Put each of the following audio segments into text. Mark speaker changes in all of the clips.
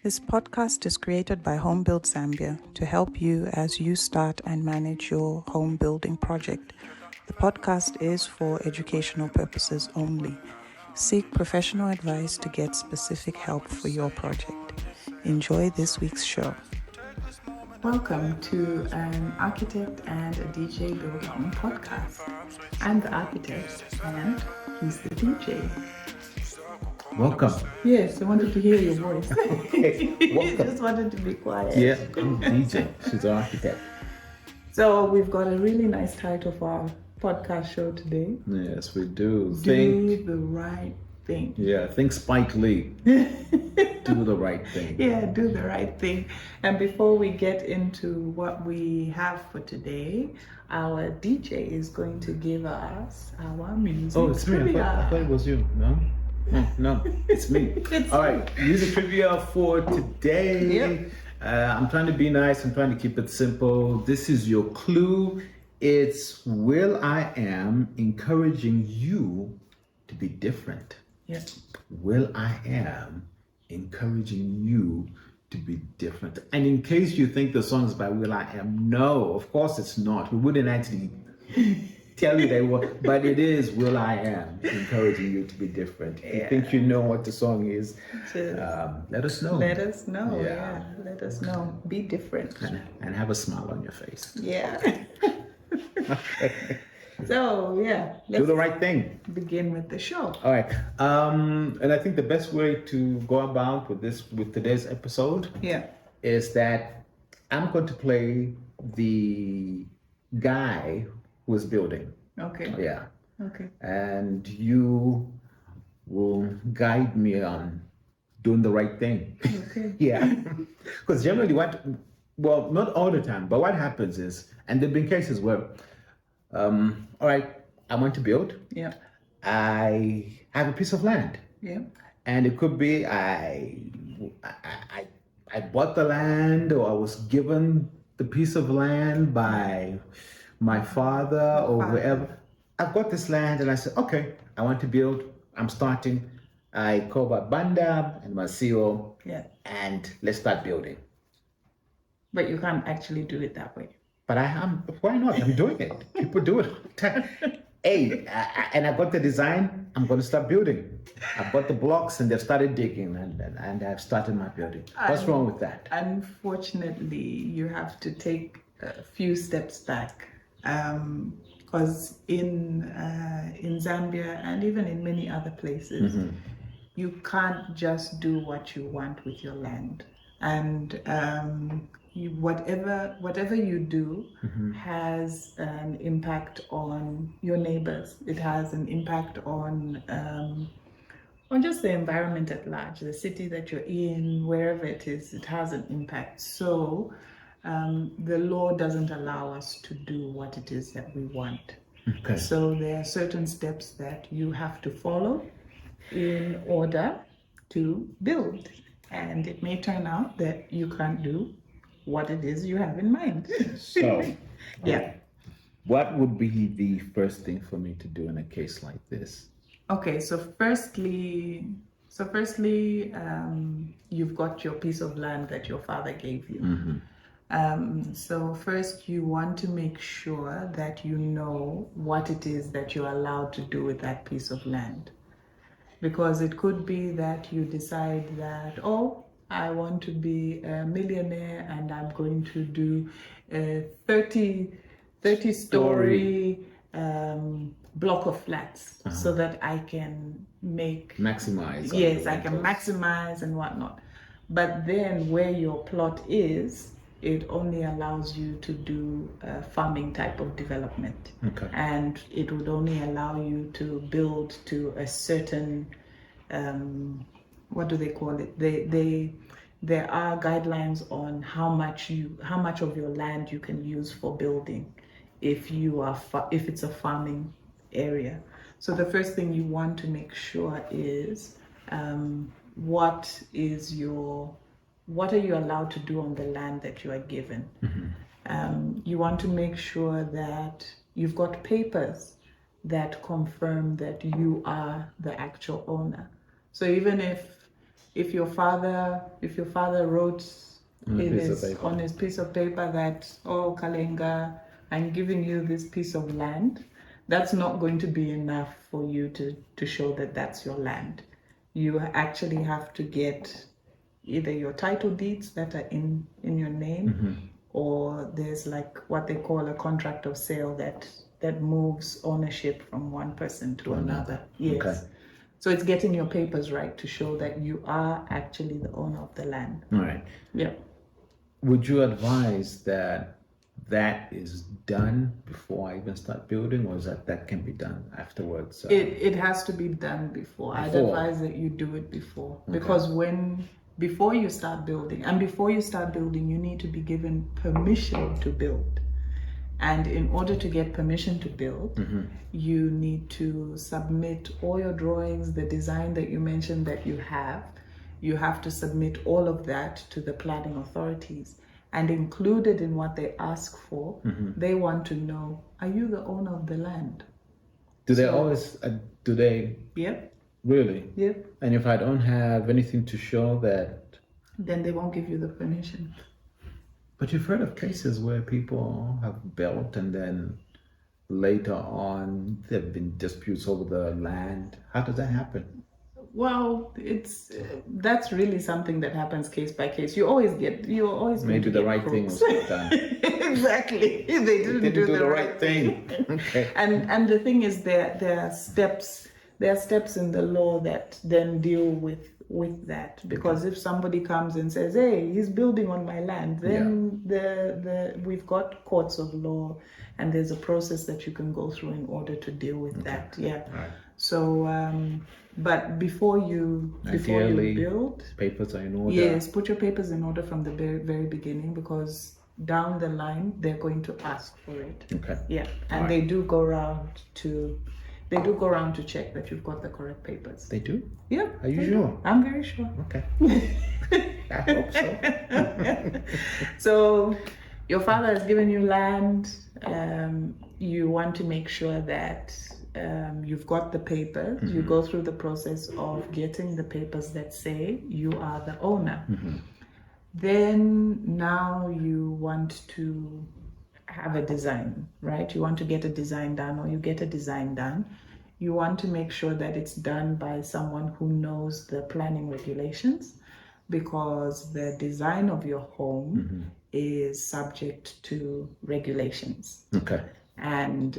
Speaker 1: This podcast is created by Home Build Zambia to help you as you start and manage your home building project. The podcast is for educational purposes only. Seek professional advice to get specific help for your project. Enjoy this week's show. Welcome to an architect and a DJ build home podcast. I'm the architect and he's the DJ.
Speaker 2: Welcome.
Speaker 1: Yes, I wanted to hear your voice.
Speaker 2: Okay, welcome.
Speaker 1: Just wanted to be quiet.
Speaker 2: Yeah, I'm DJ. She's an architect.
Speaker 1: So we've got a really nice title for our podcast show today.
Speaker 2: Yes, we do.
Speaker 1: Do the right thing.
Speaker 2: Yeah, think Spike Lee. Do the right thing.
Speaker 1: Yeah, do the right thing. And before we get into what we have for today, our DJ is going to give us our music.
Speaker 2: Oh, it's me. I thought it was you. No, it's me. All right, music trivia for today.
Speaker 1: Yep.
Speaker 2: I'm trying to be nice. I'm trying to keep it simple. This is your clue. It's Will I Am encouraging you to be different.
Speaker 1: Yep.
Speaker 2: Will I Am encouraging you to be different. And in case you think the song is by Will I Am, no, of course it's not. We wouldn't actually tell you they were, but it is Will I Am encouraging you to be different. If you think you know what the song is, let us know.
Speaker 1: Let us know. Yeah. Let us know. Be different.
Speaker 2: And have a smile on your face.
Speaker 1: Yeah. So let's
Speaker 2: do the right thing.
Speaker 1: Begin with the show.
Speaker 2: All right. And I think the best way to go about with today's episode is that I'm going to play the guy who is building.
Speaker 1: Okay.
Speaker 2: Yeah.
Speaker 1: Okay.
Speaker 2: And you will guide me on doing the right thing.
Speaker 1: Okay.
Speaker 2: Yeah. Because generally not all the time, but what happens is, and there have been cases where, all right, I want to build.
Speaker 1: Yeah.
Speaker 2: I have a piece of land.
Speaker 1: Yeah.
Speaker 2: And it could be I bought the land, or I was given the piece of land by my father or whoever. I've got this land and I said, okay, I want to build. I'm starting. I call my banda and my CEO.
Speaker 1: Yeah.
Speaker 2: And let's start building.
Speaker 1: But you can't actually do it that way.
Speaker 2: But why not? I'm doing it. People do it all the time. Hey, and I got the design. I'm going to start building. I've got the blocks and they've started digging and I've started my building. What's wrong with that?
Speaker 1: Unfortunately, you have to take a few steps back. Because in Zambia and even in many other places, you can't just do what you want with your land. And whatever you do has an impact on your neighbors. It has an impact on just the environment at large, the city that you're in, wherever it is. It has an impact. So the law doesn't allow us to do what it is that we want.
Speaker 2: Okay.
Speaker 1: So there are certain steps that you have to follow in order to build. And it may turn out that you can't do what it is you have in mind.
Speaker 2: So,
Speaker 1: yeah.
Speaker 2: What would be the first thing for me to do in a case like this?
Speaker 1: Okay, so firstly, you've got your piece of land that your father gave you. So first you want to make sure that you know what it is that you're allowed to do with that piece of land. Because it could be that you decide that, I want to be a millionaire and I'm going to do a 30-story block of flats so that I can
Speaker 2: maximize.
Speaker 1: Yes, I can maximize and whatnot. But then where your plot is, it only allows you to do a farming type of development.
Speaker 2: Okay.
Speaker 1: And it would only allow you to build to a certain, what do they call it? There are guidelines on how much of your land you can use for building if it's a farming area. So the first thing you want to make sure is what are you allowed to do on the land that you are given. You want to make sure that you've got papers that confirm that you are the actual owner. So even if if your father wrote on his piece of paper that, oh, Kalenga, I'm giving you this piece of land, that's not going to be enough for you to show that that's your land. You actually have to get either your title deeds that are in your name, or there's like what they call a contract of sale that moves ownership from one person to another. Yes.
Speaker 2: Okay.
Speaker 1: So it's getting your papers right to show that you are actually the owner of the land.
Speaker 2: All right.
Speaker 1: Yeah.
Speaker 2: Would you advise that is done before I even start building, or is that can be done afterwards?
Speaker 1: It has to be done before. I'd advise that you do it before, because before you start building, you need to be given permission to build. And in order to get permission to build, you need to submit all your drawings, the design that you mentioned that you have. You have to submit all of that to the planning authorities. And included in what they ask for, they want to know, are you the owner of the land?
Speaker 2: Do they always, do they?
Speaker 1: Yep.
Speaker 2: Really?
Speaker 1: Yep.
Speaker 2: And if I don't have anything to show that?
Speaker 1: Then they won't give you the permission.
Speaker 2: But you've heard of cases where people have built and then later on there have been disputes over the land. How does that happen?
Speaker 1: Well, that's really something that happens case by case. You're always
Speaker 2: maybe the right thing was done.
Speaker 1: Exactly, they didn't do the right thing.
Speaker 2: Okay.
Speaker 1: And the thing is, there are steps in the law that then deal with that, because if somebody comes and says, hey, he's building on my land, then we've got courts of law, and there's a process that you can go through in order to deal with that. Yeah.
Speaker 2: Right.
Speaker 1: So but before you build,
Speaker 2: papers are in order.
Speaker 1: Yes, put your papers in order from the very, very beginning, because down the line they're going to ask for it.
Speaker 2: Okay.
Speaker 1: Yeah. And they do go around to check that you've got the correct papers.
Speaker 2: They do?
Speaker 1: Yeah.
Speaker 2: Are you sure?
Speaker 1: I'm very sure.
Speaker 2: Okay. I hope so.
Speaker 1: So your father has given you land. You want to make sure that you've got the papers. You go through the process of getting the papers that say you are the owner. Then now you want to have a design, right? You want to get a design done, or you get a design done. You want to make sure that it's done by someone who knows the planning regulations, because the design of your home is subject to regulations.
Speaker 2: Okay.
Speaker 1: And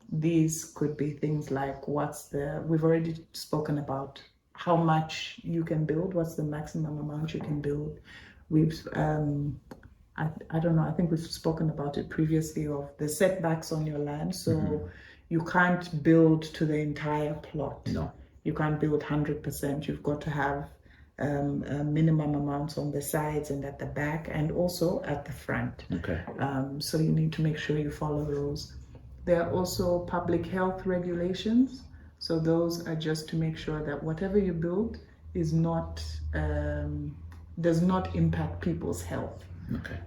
Speaker 1: these could be things like we've already spoken about how much you can build, what's the maximum amount you can build. I don't know, I think we've spoken about it previously, of the setbacks on your land. So you can't build to the entire plot. No. You can't build 100%. You've got to have minimum amounts on the sides and at the back, and also at the front.
Speaker 2: Okay.
Speaker 1: So you need to make sure you follow those. There are also public health regulations. So those are just to make sure that whatever you build is not does not impact people's health.
Speaker 2: Okay.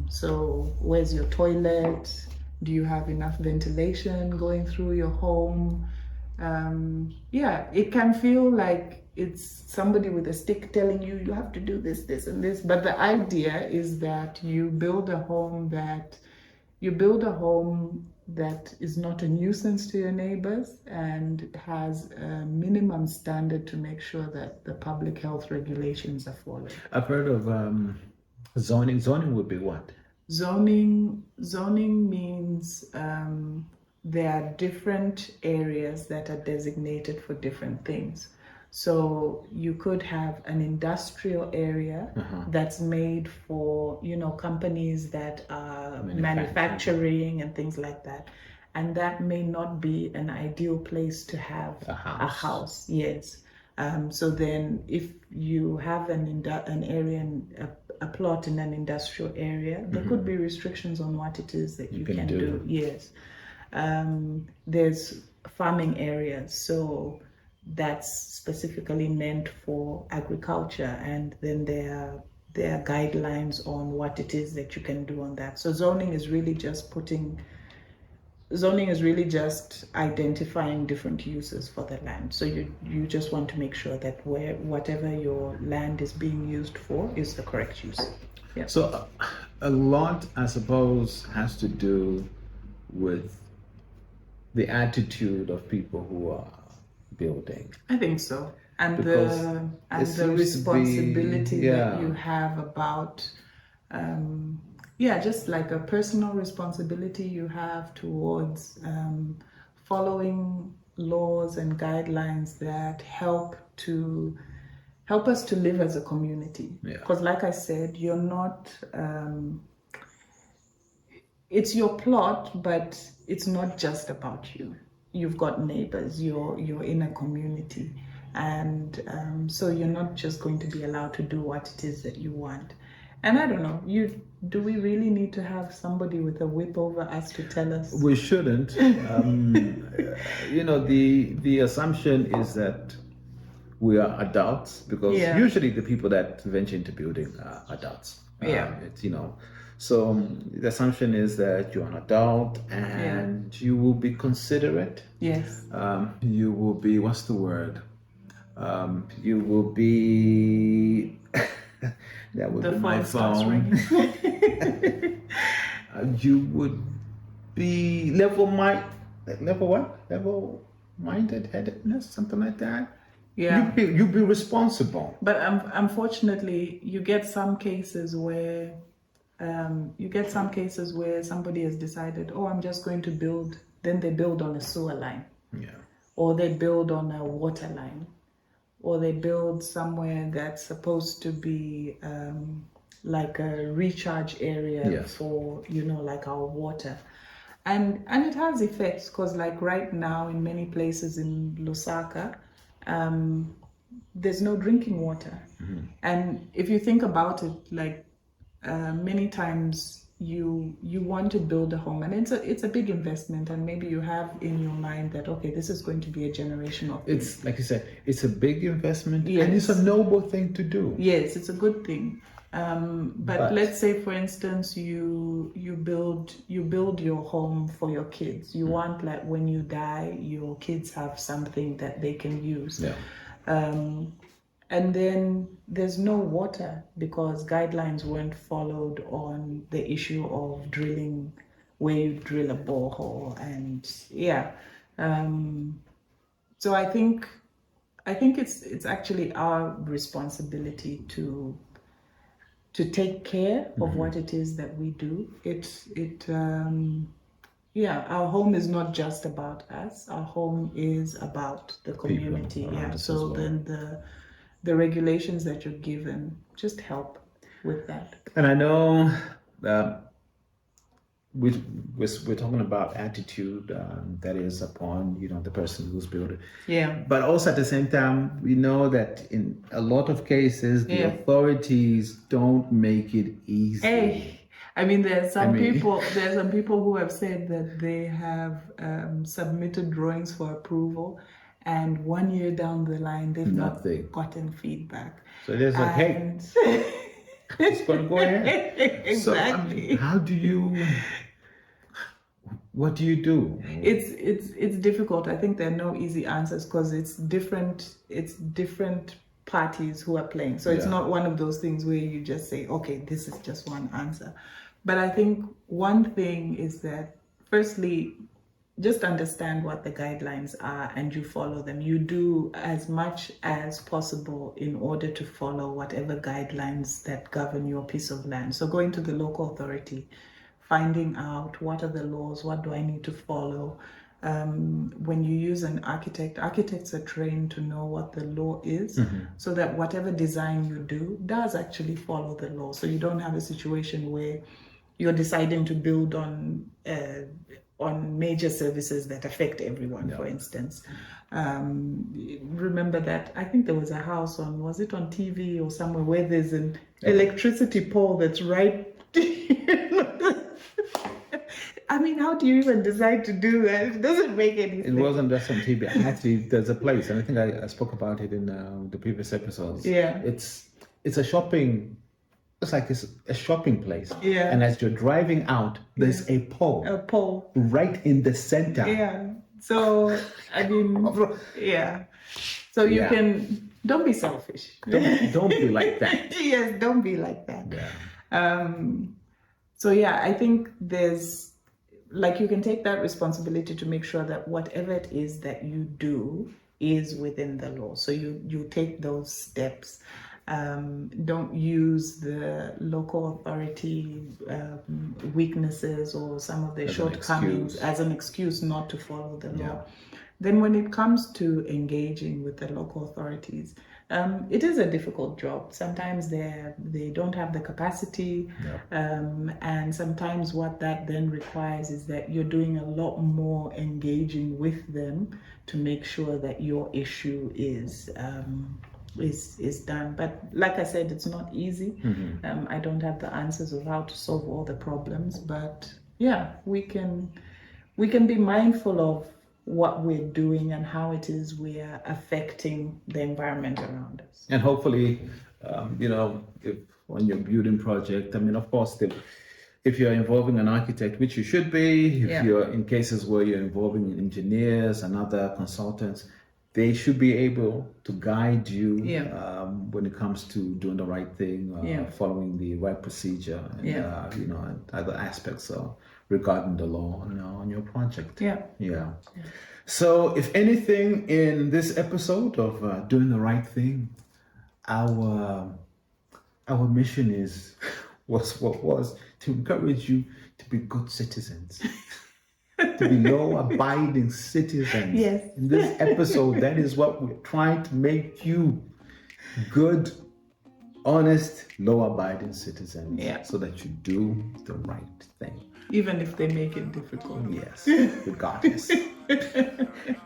Speaker 1: So where's your toilet? Do you have enough ventilation going through your home? It can feel like it's somebody with a stick telling you have to do this, this, and this. But the idea is that you build a home that is not a nuisance to your neighbors, and has a minimum standard to make sure that the public health regulations are followed.
Speaker 2: I've heard of zoning. Zoning would be what?
Speaker 1: Zoning means there are different areas that are designated for different things. So you could have an industrial area that's made for, companies that are manufacturing and things like that. And that may not be an ideal place to have a house. Yes. So then if you have an area, a plot in an industrial area, there could be restrictions on what it is that you can do. Yes. There's farming areas, so that's specifically meant for agriculture, and then there are guidelines on what it is that you can do on that. So zoning is really just putting zoning is really just identifying different uses for the land. So you just want to make sure that whatever your land is being used for is the correct use. Yeah.
Speaker 2: So a lot, I suppose, has to do with the attitude of people who are building.
Speaker 1: I think so. And
Speaker 2: Because
Speaker 1: the responsibility that
Speaker 2: yeah.
Speaker 1: you have about just like a personal responsibility you have towards following laws and guidelines that help us to live as a community.
Speaker 2: Yeah.
Speaker 1: Because like I said, you're not it's your plot, but it's not just about you. You've got neighbors, you're in a community, and so you're not just going to be allowed to do what it is that you want. And I don't know, do we really need to have somebody with a whip over us to tell us?
Speaker 2: We shouldn't. The assumption is that we are adults, because usually the people that venture into building are adults. So the assumption is that you're an adult and you will be considerate.
Speaker 1: Yes.
Speaker 2: You will be, what's the word? You will be, that would
Speaker 1: the
Speaker 2: be my
Speaker 1: phone.
Speaker 2: You would be level-minded-headedness, something like that.
Speaker 1: Yeah.
Speaker 2: You'd be responsible.
Speaker 1: But unfortunately, you get some cases where somebody has decided, oh, I'm just going to build. Then they build on a sewer line.
Speaker 2: Yeah.
Speaker 1: Or they build on a water line. Or they build somewhere that's supposed to be like a recharge area for, like our water. And it has effects, because like right now in many places in Lusaka, there's no drinking water.
Speaker 2: Mm-hmm.
Speaker 1: And if you think about it, like many times you want to build a home, and it's a big investment, and maybe you have in your mind that, okay, this is going to be a generational thing.
Speaker 2: It's like you said, it's a big investment,
Speaker 1: yes.
Speaker 2: and it's a noble thing to do.
Speaker 1: Yes, it's a good thing. But let's say, for instance, you build your home for your kids. You want, like, when you die, your kids have something that they can use.
Speaker 2: Yeah.
Speaker 1: And then there's no water because guidelines weren't followed on the issue of drilling, where you drill a borehole, and so I think it's actually our responsibility to take care of what it is that we do. Our home is not just about us. Our home is about the community. So then the regulations that you're given just help with that.
Speaker 2: And I know we're talking about attitude that is upon the person who's building.
Speaker 1: Yeah.
Speaker 2: But also at the same time, we know that in a lot of cases, the authorities don't make it easy.
Speaker 1: Hey, I mean, there's some people who have said that they have submitted drawings for approval, and 1 year down the line, they've not gotten feedback.
Speaker 2: So there's like, hey, it's going to go ahead.
Speaker 1: Exactly.
Speaker 2: So, what do you do?
Speaker 1: It's difficult. I think there are no easy answers, because it's different parties who are playing. So it's not one of those things where you just say, okay, this is just one answer. But I think one thing is that, firstly, just understand what the guidelines are and you follow them. You do as much as possible in order to follow whatever guidelines that govern your piece of land. So going to the local authority, finding out what are the laws, what do I need to follow. When you use an architect, architects are trained to know what the law is, so that whatever design you do does actually follow the law. So you don't have a situation where you're deciding to build on major services that affect everyone, for instance. Remember that, I think there was a house was it on TV or somewhere, where there's an electricity pole that's right. I mean, how do you even decide to do that? It doesn't make any sense.
Speaker 2: It wasn't just on TV. Actually, there's a place, and I think I spoke about it in the previous episodes.
Speaker 1: Yeah.
Speaker 2: It's a shopping it's like it's a shopping place.
Speaker 1: Yeah.
Speaker 2: And as you're driving out, there's a pole
Speaker 1: A pole.
Speaker 2: right in the center.
Speaker 1: Yeah. So I mean, yeah. So you
Speaker 2: Yeah.
Speaker 1: can don't be selfish.
Speaker 2: Don't be like that.
Speaker 1: Yes, don't be like that.
Speaker 2: Yeah.
Speaker 1: So yeah, I think there's like you can take that responsibility to make sure that whatever it is that you do is within the law. So you take those steps. Don't use the local authority weaknesses or some of their shortcomings as an excuse not to follow the law. Then when it comes to engaging with the local authorities, it is a difficult job. Sometimes they don't have the capacity, and sometimes what that then requires is that you're doing a lot more engaging with them to make sure that your issue is done. But like I said, it's not easy. I don't have the answers of how to solve all the problems, but yeah, we can be mindful of what we're doing and how it is we're affecting the environment around us.
Speaker 2: And hopefully, if on your building project, I mean, of course, if you're involving an architect, which you should be, if you're in cases where you're involving engineers and other consultants, they should be able to guide you when it comes to doing the right thing, following the right procedure, and, and other aspects regarding the law on your project. Yeah. So, if anything, in this episode of Doing the Right Thing, our mission was to encourage you to be good citizens. To be law-abiding citizens.
Speaker 1: Yes.
Speaker 2: In this episode, that is what we're trying to make you good, honest, law-abiding citizens. So that you do the right thing.
Speaker 1: Even if they make it difficult.
Speaker 2: Yes, regardless.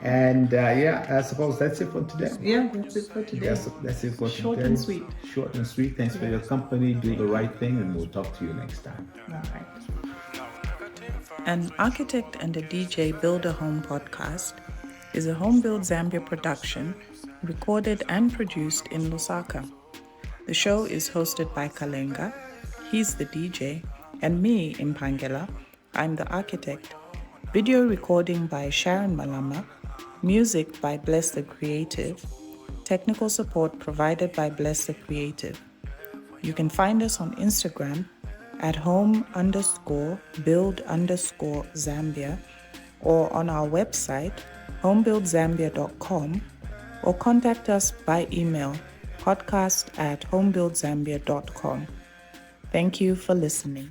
Speaker 2: And I suppose that's it for today.
Speaker 1: Yeah, that's it for today.
Speaker 2: That's it for
Speaker 1: Short
Speaker 2: today.
Speaker 1: and sweet.
Speaker 2: Short and sweet. Thanks for your company. Do the right thing, and we'll talk to you next time.
Speaker 1: All right. An Architect and a DJ Build a Home podcast is a Home Build Zambia production, recorded and produced in Lusaka. The show is hosted by Kalenga, he's the DJ, and me, Mphangela, I'm the architect. Video recording by Sharon Malama, music by Bless the Creative, technical support provided by Bless the Creative. You can find us on Instagram at home_build_Zambia or on our website homebuildzambia.com, or contact us by email podcast@homebuildzambia.com. Thank you for listening.